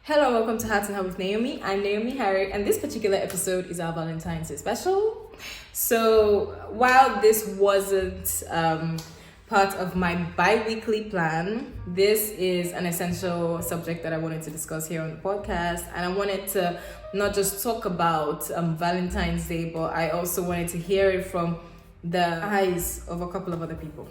Hello, welcome to Heart and Heart with Naomi. I'm Naomi Harry, and this particular episode is our Valentine's Day special. So, while this wasn't part of my bi-weekly plan, this is an essential subject that I wanted to discuss here on the podcast, and I wanted to not just talk about Valentine's Day, but I also wanted to hear it from the eyes of a couple of other people.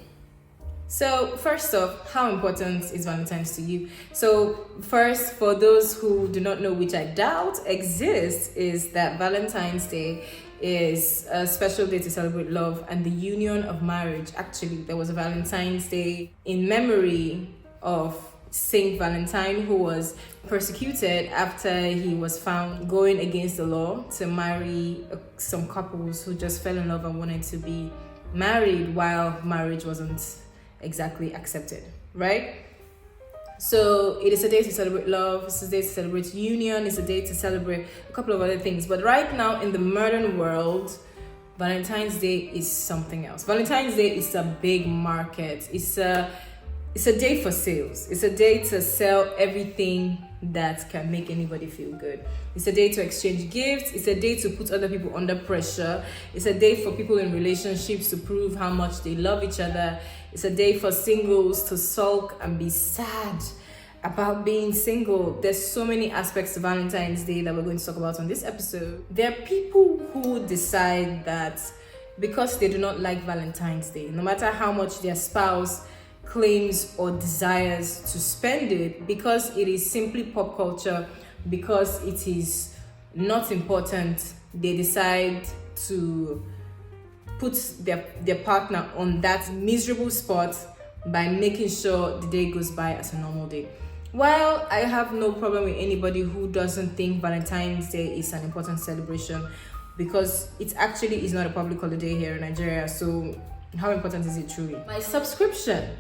So first off, how important is Valentine's to you? So first, for those who do not know, which I doubt exists, is that Valentine's Day is a special day to celebrate love and the union of marriage. Actually, there was a Valentine's Day in memory of Saint Valentine, who was persecuted after he was found going against the law to marry some couples who just fell in love and wanted to be married while marriage wasn't exactly accepted, right? So it is a day to celebrate love, it's a day to celebrate union, it's a day to celebrate a couple of other things. But right now in the modern world, Valentine's Day is something else. Valentine's Day is a big market. It's a day for sales. It's a day to sell everything that can make anybody feel good. It's a day to exchange gifts. It's a day to put other people under pressure. It's a day for people in relationships to prove how much they love each other. It's a day for singles to sulk and be sad about being single. There's so many aspects to Valentine's Day that we're going to talk about on this episode. There are people who decide that because they do not like Valentine's Day, no matter how much their spouse claims or desires to spend it, because it is simply pop culture, because it is not important, they decide to put their partner on that miserable spot by making sure the day goes by as a normal day. While I have no problem with anybody who doesn't think Valentine's Day is an important celebration, because it actually is not a public holiday here in Nigeria, so how important is it truly? My subscription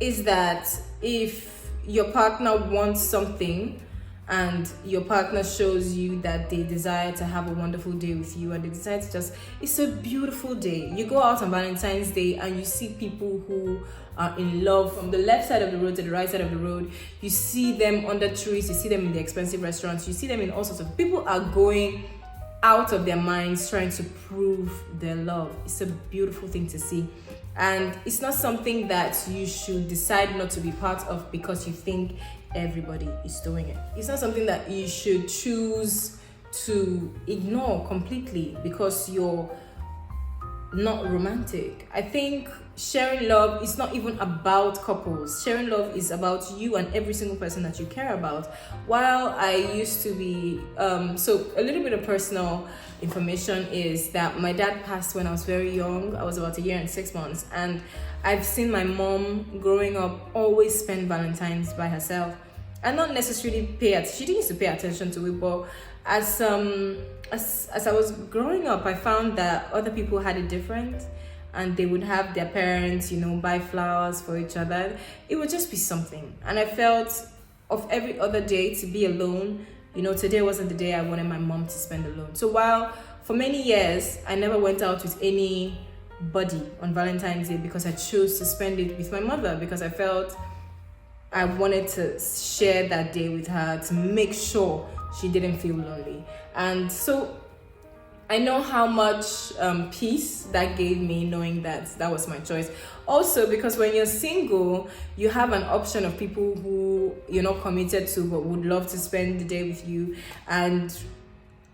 is that if your partner wants something and your partner shows you that they desire to have a wonderful day with you and they decide to just, it's a beautiful day. You go out on Valentine's Day and you see people who are in love from the left side of the road to the right side of the road. You see them under trees, you see them in the expensive restaurants, you see them in all sorts of, people are going out of their minds trying to prove their love. It's a beautiful thing to see. And it's not something that you should decide not to be part of because you think everybody is doing it. It's not something that you should choose to ignore completely because you're not romantic. I think sharing love is not even about couples. Sharing love is about you and every single person that you care about. While I used to be, so a little bit of personal information is that my dad passed when I was very young. I was about 1 year and 6 months, and I've seen my mom growing up always spend Valentine's by herself and not necessarily she didn't used to pay attention to it, but as I was growing up, I found that other people had it different, and they would have their parents, buy flowers for each other. It would just be something. And I felt of every other day to be alone, today wasn't the day I wanted my mom to spend alone. So while for many years, I never went out with anybody on Valentine's Day because I chose to spend it with my mother, because I felt I wanted to share that day with her to make sure she didn't feel lonely. And so I know how much peace that gave me, knowing that was my choice. Also, because when you're single, you have an option of people who you're not committed to but would love to spend the day with you, and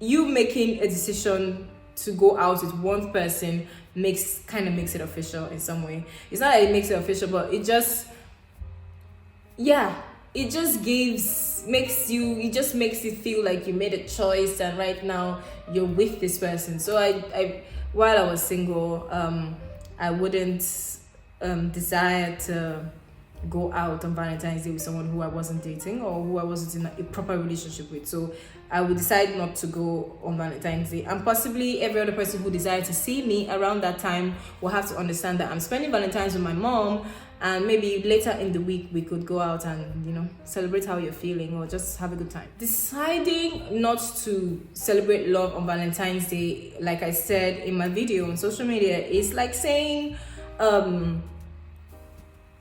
you making a decision to go out with one person makes it official in some way. It's not that it makes it official, but it just makes it feel like you made a choice and right now you're with this person. So I while I was single, I wouldn't desire to go out on Valentine's Day with someone who I wasn't dating or who I wasn't in a proper relationship with. So I would decide not to go on Valentine's Day. And possibly every other person who desired to see me around that time will have to understand that I'm spending Valentine's with my mom, and maybe later in the week we could go out and celebrate how you're feeling or just have a good time. Deciding not to celebrate love on Valentine's Day, like I said in my video on social media, is like saying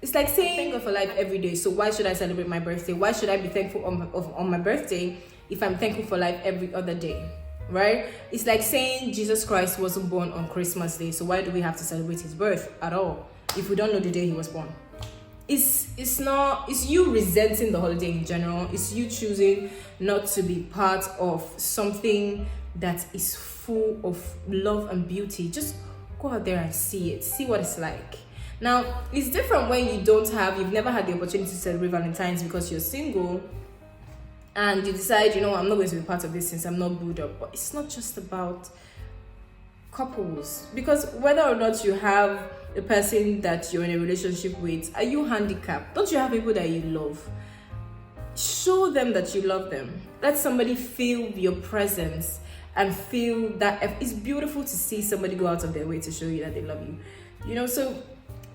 It's like saying thank God for life every day. So why should I celebrate my birthday? Why should I be thankful on my birthday if I'm thankful for life every other day? Right? It's like saying Jesus Christ wasn't born on Christmas Day. So why do we have to celebrate his birth at all if we don't know the day he was born? It's you resenting the holiday in general. It's you choosing not to be part of something that is full of love and beauty. Just go out there and see it. See what it's like. Now, it's different when you've never had the opportunity to celebrate Valentine's because you're single and you decide, I'm not going to be part of this since I'm not Buddha. But it's not just about couples, because whether or not you have a person that you're in a relationship with, are you handicapped? Don't you have people that you love? Show them that you love them. Let somebody feel your presence and feel that it's beautiful to see somebody go out of their way to show you that they love you. So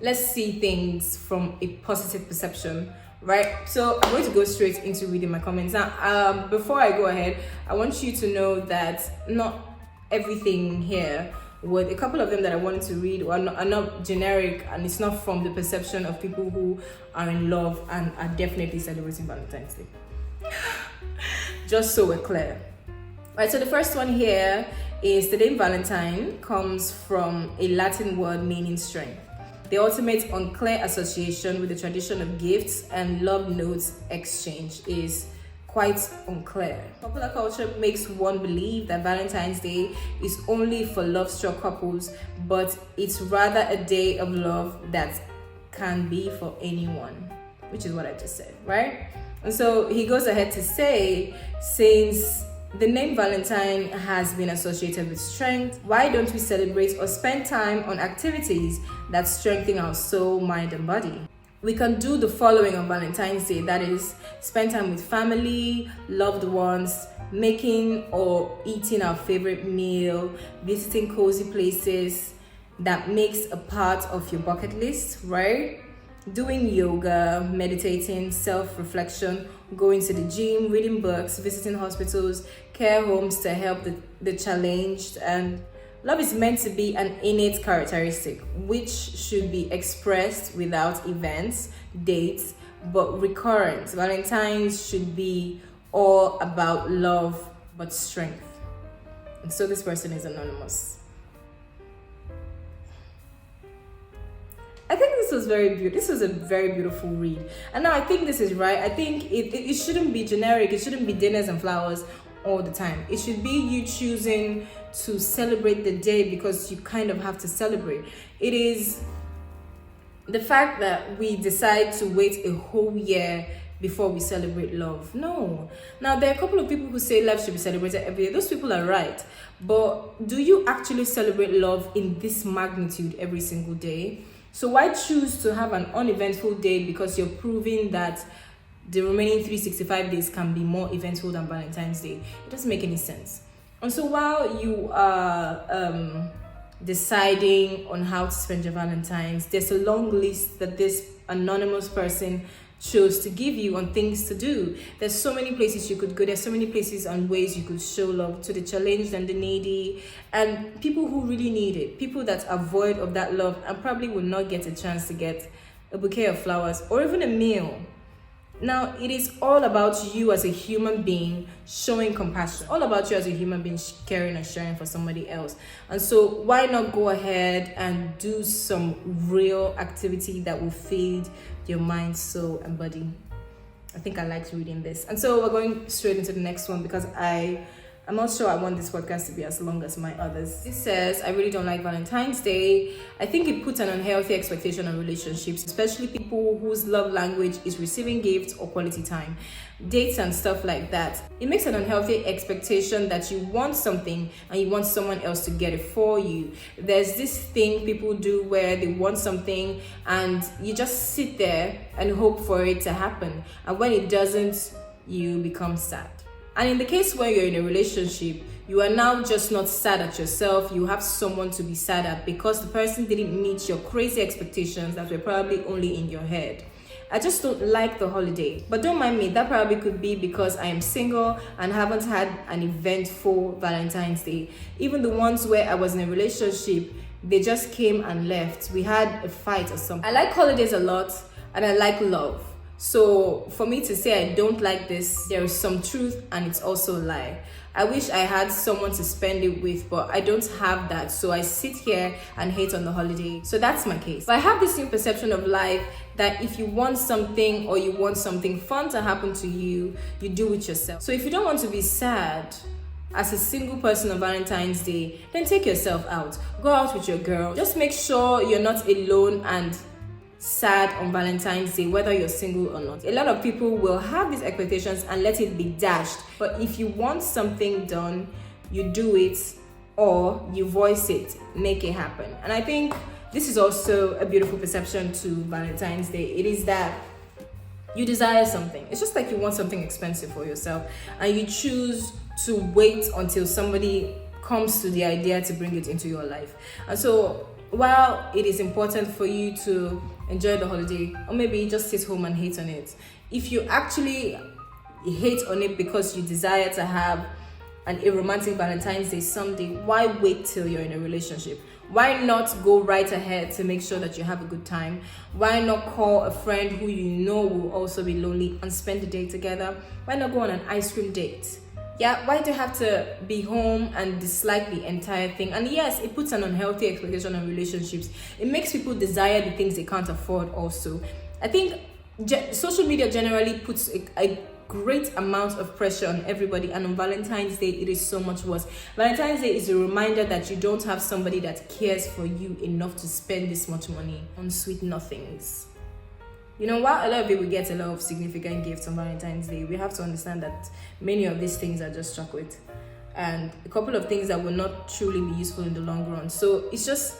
let's see things from a positive perception, right? So I'm going to go straight into reading my comments. Now, before I go ahead, I want you to know that not everything here, with a couple of them that I wanted to read are not generic, and it's not from the perception of people who are in love and are definitely celebrating Valentine's Day. Just so we're clear. Right, so the first one here is the name Valentine comes from a Latin word meaning strength. The ultimate unclear association with the tradition of gifts and love notes exchange is quite unclear. Popular culture makes one believe that Valentine's Day is only for love-struck couples, but it's rather a day of love that can be for anyone, which is what I just said, right? And so he goes ahead to say, since the name Valentine has been associated with strength, why don't we celebrate or spend time on activities that strengthen our soul, mind, and body? We can do the following on Valentine's Day, that is, spend time with family, loved ones, making or eating our favorite meal, visiting cozy places that makes a part of your bucket list, right? Doing yoga, meditating, self-reflection, going to the gym, reading books, visiting hospitals, care homes to help the challenged. And love is meant to be an innate characteristic which should be expressed without events, dates, but recurrent. Valentine's should be all about love but strength. And so this person is anonymous. I think this was very beautiful. This was a very beautiful read. And now I think this is right. I think it shouldn't be generic. It shouldn't be dinners and flowers all the time. It should be you choosing to celebrate the day because you kind of have to celebrate. It is the fact that we decide to wait a whole year before we celebrate love. No. Now, there are a couple of people who say love should be celebrated every day. Those people are right. But do you actually celebrate love in this magnitude every single day? So why choose to have an uneventful day because you're proving that the remaining 365 days can be more eventful than Valentine's Day? It doesn't make any sense. And so while you are deciding on how to spend your Valentine's, there's a long list that this anonymous person chose to give you on things to do. There's so many places you could go. There's so many places and ways you could show love to the challenged and the needy and people who really need it, people that are void of that love and probably will not get a chance to get a bouquet of flowers or even a meal. Now, it is all about you as a human being showing compassion, all about you as a human being caring and sharing for somebody else. And so why not go ahead and do some real activity that will feed your mind, soul, and body? I think I liked reading this. And so we're going straight into the next one because I'm not sure I want this podcast to be as long as my others. It says, I really don't like Valentine's Day. I think it puts an unhealthy expectation on relationships, especially people whose love language is receiving gifts or quality time, dates and stuff like that. It makes an unhealthy expectation that you want something and you want someone else to get it for you. There's this thing people do where they want something and you just sit there and hope for it to happen. And when it doesn't, you become sad. And in the case where you're in a relationship, you are now just not sad at yourself. You have someone to be sad at because the person didn't meet your crazy expectations that were probably only in your head. I just don't like the holiday. But don't mind me, that probably could be because I am single and haven't had an eventful Valentine's Day. Even the ones where I was in a relationship, they just came and left. We had a fight or something. I like holidays a lot, and I like love. So for me to say I don't like this, there is some truth and it's also a lie. I wish I had someone to spend it with, but I don't have that. So I sit here and hate on the holiday. So that's my case. But I have this new perception of life that if you want something or you want something fun to happen to you, you do it yourself. So if you don't want to be sad as a single person on Valentine's Day, then take yourself out. Go out with your girl. Just make sure you're not alone and sad on Valentine's Day, whether you're single or not. A lot of people will have these expectations and let it be dashed. But if you want something done, you do it or you voice it, make it happen. And I think this is also a beautiful perception to Valentine's Day. It is that you desire something. It's just like you want something expensive for yourself and you choose to wait until somebody comes to the idea to bring it into your life. And so while it is important for you to enjoy the holiday, or maybe you just sit home and hate on it, if you actually hate on it because you desire to have a romantic Valentine's Day someday, why wait till you're in a relationship? Why not go right ahead to make sure that you have a good time? Why not call a friend who you know will also be lonely and spend the day together? Why not go on an ice cream date? Yeah, why do you have to be home and dislike the entire thing? And yes, it puts an unhealthy expectation on relationships. It makes people desire the things they can't afford also. I think social media generally puts a great amount of pressure on everybody, and on Valentine's Day it is so much worse. Valentine's Day is a reminder that you don't have somebody that cares for you enough to spend this much money on sweet nothings. You know, while a lot of people get a lot of significant gifts on Valentine's Day, we have to understand that many of these things are just chocolate and a couple of things that will not truly be useful in the long run. So it's just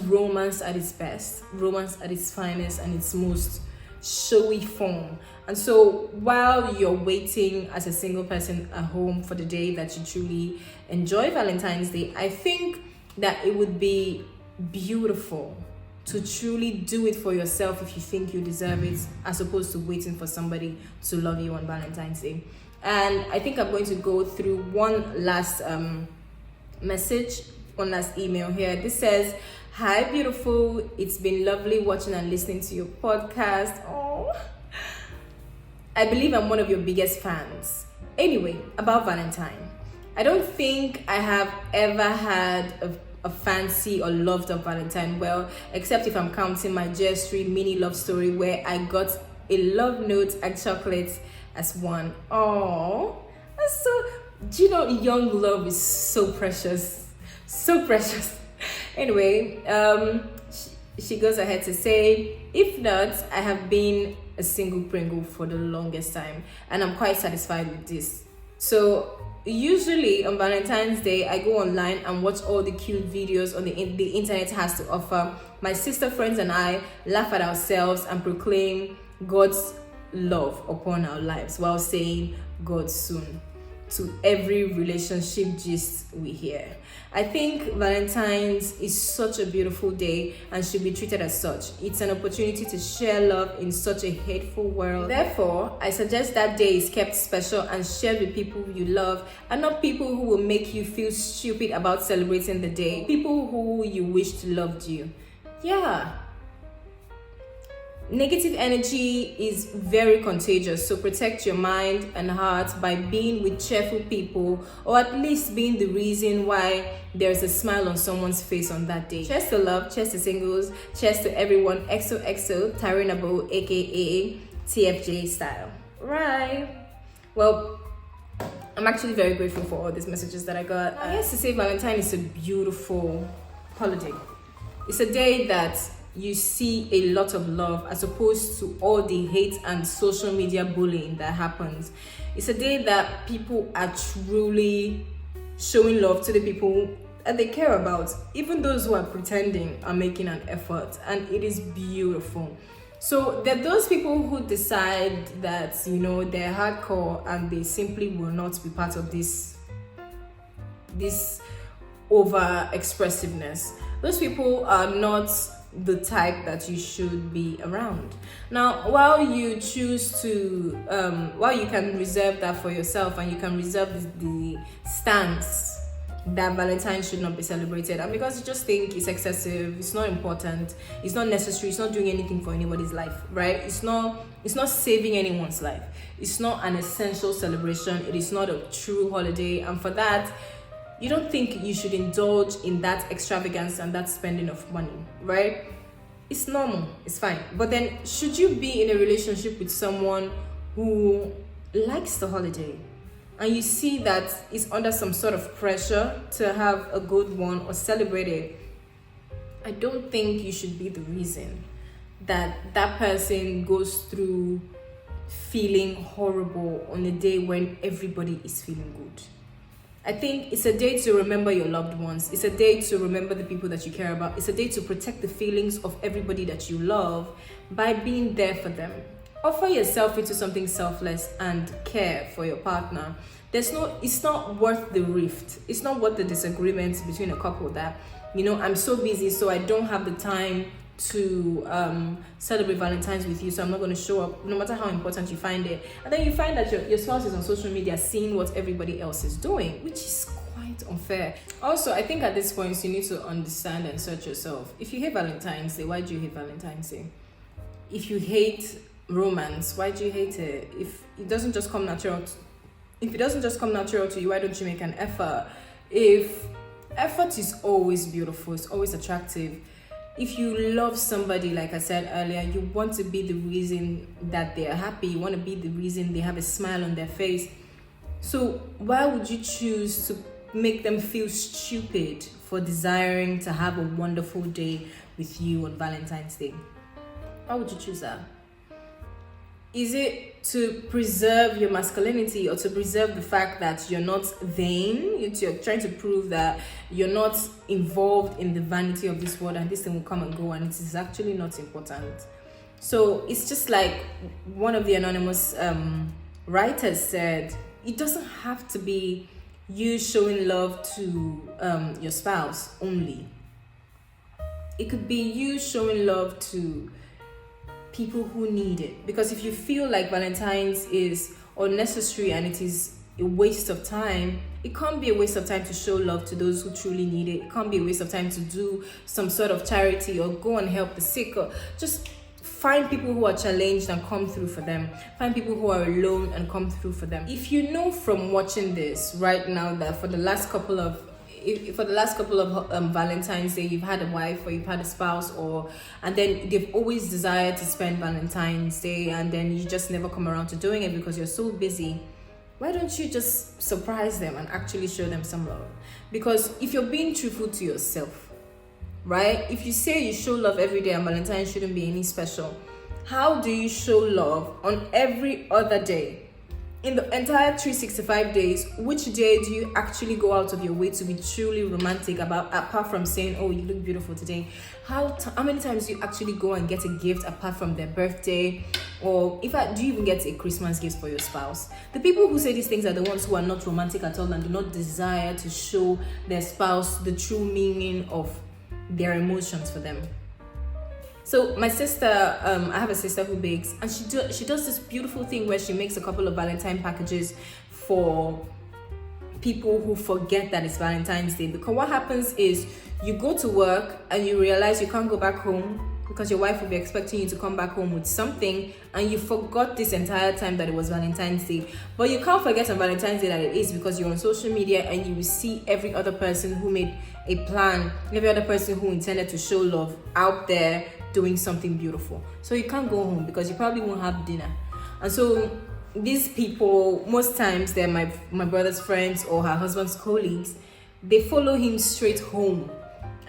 romance at its best, romance at its finest and its most showy form. And so while you're waiting as a single person at home for the day that you truly enjoy Valentine's Day, I think that it would be beautiful to truly do it for yourself if you think you deserve it, as opposed to waiting for somebody to love you on Valentine's Day. And I think I'm going to go through one last message, one last email here. This says, "Hi beautiful, it's been lovely watching and listening to your podcast. Oh, I believe I'm one of your biggest fans. Anyway, about Valentine, I don't think I have ever had a fancy or loved up Valentine, well, except if I'm counting my J3 mini love story where I got a love note and chocolates as one. Oh, that's so, do you know, young love is so precious, so precious. Anyway, she goes ahead to say, if not, I have been a single Pringle for the longest time and I'm quite satisfied with this. So usually on Valentine's Day, I go online and watch all the cute videos on the internet has to offer. My sister friends and I laugh at ourselves and proclaim God's love upon our lives while saying God soon to every relationship gist we hear. I think Valentine's is such a beautiful day and should be treated as such. It's an opportunity to share love in such a hateful world. Therefore, I suggest that day is kept special and shared with people you love, and not people who will make you feel stupid about celebrating the day. People who you wished loved you. Yeah. Negative energy is very contagious, so protect your mind and heart by being with cheerful people, or at least being the reason why there's a smile on someone's face on that day. Cheers to love, cheers to singles, cheers to everyone. XOXO, Tarinabo, aka TFJ style. Right. Well, I'm actually very grateful for all these messages that I got. I guess to say Valentine is a beautiful holiday. It's a day that you see a lot of love as opposed to all the hate and social media bullying that happens. It's a day that people are truly showing love to the people that they care about. Even those who are pretending are making an effort, and it is beautiful. So there are those people who decide that, you know, they're hardcore and they simply will not be part of this over expressiveness. Those people are not the type that you should be around. Now, while you choose to, while you can reserve that for yourself and you can reserve the stance that Valentine should not be celebrated, and because you just think it's excessive, it's not important, it's not necessary, it's not doing anything for anybody's life, right? It's not saving anyone's life. It's not an essential celebration. It is not a true holiday, and for that, you don't think you should indulge in that extravagance and that spending of money, right? It's normal, it's fine. But then, should you be in a relationship with someone who likes the holiday, and you see that it's under some sort of pressure to have a good one or celebrate it? I don't think you should be the reason that that person goes through feeling horrible on a day when everybody is feeling good. I think it's a day to remember your loved ones. It's a day to remember the people that you care about. It's a day to protect the feelings of everybody that you love by being there for them. Offer yourself into something selfless and care for your partner. It's not worth the rift. It's not worth the disagreements between a couple that, I'm so busy, so I don't have the time to celebrate Valentine's with you, so I'm not going to show up, no matter how important you find it. And then you find that your spouse is on social media seeing what everybody else is doing, which is quite unfair. Also, I think at this point you need to understand and search yourself. If you hate Valentine's Day, why do you hate Valentine's Day? If you hate romance, why do you hate it? If it doesn't just come natural to you, why don't you make an effort? If effort is always beautiful, it's always attractive. If you love somebody, like I said earlier, you want to be the reason that they're happy. You want to be the reason they have a smile on their face. So why would you choose to make them feel stupid for desiring to have a wonderful day with you on Valentine's Day? Why would you choose that? Is it to preserve your masculinity, or to preserve the fact that you're not vain? You're trying to prove that you're not involved in the vanity of this world and this thing will come and go and it is actually not important. So it's just like one of the anonymous writers said, it doesn't have to be you showing love to your spouse only. It could be you showing love to people who need it. Because if you feel like Valentine's is unnecessary and it is a waste of time, it can't be a waste of time to show love to those who truly need it. It can't be a waste of time to do some sort of charity or go and help the sick, or just find people who are challenged and come through for them. Find people who are alone and come through for them. If you know from watching this right now that for the last couple of Valentine's Day you've had a wife or you've had a spouse, and then they've always desired to spend Valentine's Day and then you just never come around to doing it because you're so busy, why don't you just surprise them and actually show them some love? Because if you're being truthful to yourself, right, if you say you show love every day and Valentine's shouldn't be any special, how do you show love on every other day? In the entire 365 days, which day do you actually go out of your way to be truly romantic apart from saying, oh, you look beautiful today? How many times do you actually go and get a gift apart from their birthday? Or do you even get a Christmas gift for your spouse? The people who say these things are the ones who are not romantic at all and do not desire to show their spouse the true meaning of their emotions for them. So my sister, I have a sister who bakes, and she does this beautiful thing where she makes a couple of Valentine packages for people who forget that it's Valentine's Day. Because what happens is you go to work and you realize you can't go back home because your wife will be expecting you to come back home with something, and you forgot this entire time that it was Valentine's Day. But you can't forget on Valentine's Day that it is, because you're on social media and you will see every other person who made a plan, every other person who intended to show love out there doing something beautiful. So you can't go home because you probably won't have dinner. And so these people, most times they're my brother's friends or her husband's colleagues, they follow him straight home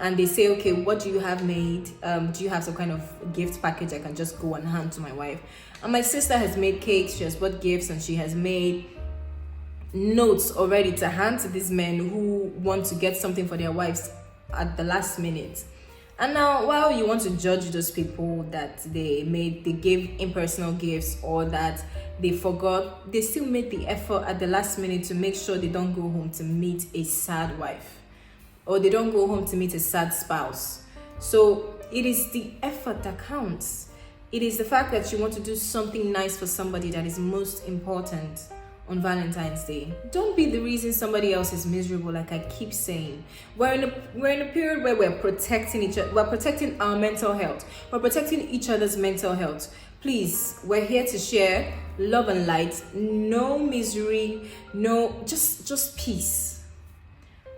and they say, okay, what do you have made? Do you have some kind of gift package I can just go and hand to my wife? And my sister has made cakes, she has bought gifts, and she has made notes already to hand to these men who want to get something for their wives at the last minute. And now, while you want to judge those people that they gave impersonal gifts or that they forgot, they still made the effort at the last minute to make sure they don't go home to meet a sad wife, or they don't go home to meet a sad spouse. So it is the effort that counts. It is the fact that you want to do something nice for somebody that is most important. on Valentine's Day. Don't be the reason somebody else is miserable. Like I keep saying, we're in a period where we're protecting each other. We're protecting our mental health. We're protecting each other's mental health. Please, we're here to share love and light. No misery. No, just peace.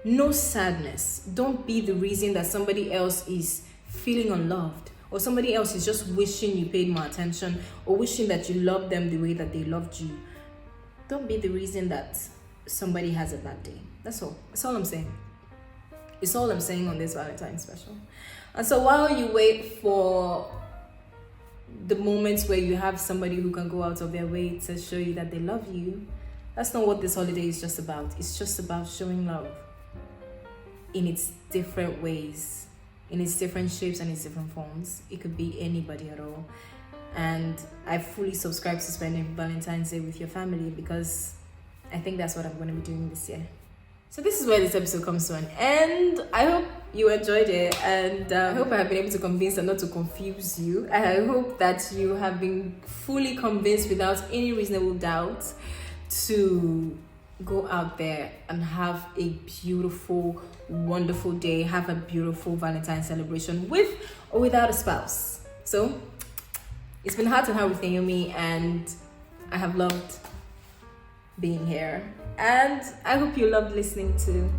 No sadness. Don't be the reason that somebody else is feeling unloved, or somebody else is just wishing you paid more attention, or wishing that you loved them the way that they loved you. Don't be the reason that somebody has a bad day. That's all. That's all I'm saying. It's all I'm saying on this Valentine's special. And so while you wait for the moments where you have somebody who can go out of their way to show you that they love you, that's not what this holiday is just about. It's just about showing love in its different ways, in its different shapes and its different forms. It could be anybody at all. And I fully subscribe to spending Valentine's Day with your family, because I think that's what I'm going to be doing this year. So this is where this episode comes to an end. I hope you enjoyed it, and I hope I have been able to convince and not to confuse you. I hope that you have been fully convinced without any reasonable doubt to go out there and have a beautiful, wonderful day. Have a beautiful Valentine's celebration with or without a spouse. So it's been Heart and Heart with Naomi, and I have loved being here, and I hope you loved listening to